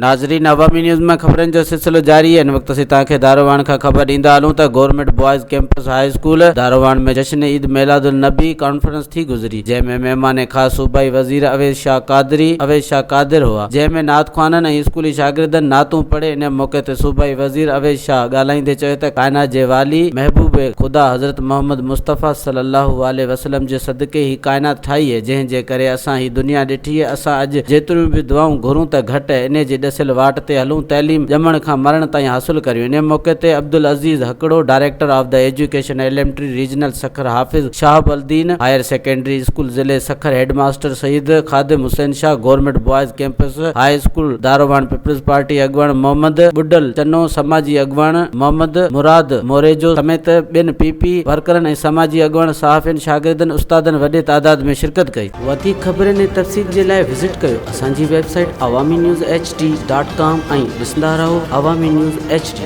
नाज़रीन, अवामी न्यूज़ में खबरन जो सिलसिलो जारी है। इन वक्त से तव्हांखे दारोवान का खबर ॾींदा हलूं त government boys campus high school Darowan में जश्न ईद मिलादुल नबी कॉन्फ्रेंस थी गुजरी, जंहिंमें मेहमान खास सूबाई वज़ीर अवैस शाह कादिर हुआ, जंहिंमें नात ख़्वाननि ऐं स्कूली शागिर्दनि नातूं पढ़े। इन मौके ते सूबाई वज़ीर अवैस शाह ॻाल्हाईंदे चयो त कायनात जे वाली महबूब खुदा हज़रत मोहम्मद मुस्तफ़ा सल्लल्लाहु अलैहि वसल्लम जे सदके ही कायनात ठाही है, जंहिंजे करे असां ही दुनिया ॾिठी है। असां अॼु जेतिरियूं बि दुआऊं घुरूं त घटि है, इन जी ॾसियल वाट ते हलूं, तइलीम ॼमण खां मरण ताईं हासिल करियूं। इन मौके ते Abdul Aziz Hakro, director of the education elementary regional Sukkur, Hafiz Shahab Aldin higher secondary school ज़िले Sukkur, headmaster Saeed Khadim Hussain Shah, government boys campus high school Darowan, people's party अगवान मोहम्मद बुडल चन्नो, समाजी अगवान मोहम्मद मुराद मोरेजो समेत ॿियनि पीपी वर्करनि ऐं समाजी अगवान, सहाफ़ियुनि, शागिर्दनि, उस्तादनि वॾे तादाद में शिरकत कई। वधीक ख़बरनि ऐं तफ़सील जे लाइ विज़िट कयो असांजी वेबसाइट awamiNewsHD.com ऐं ॾिसंदा रहो अवामी न्यूज़ HD।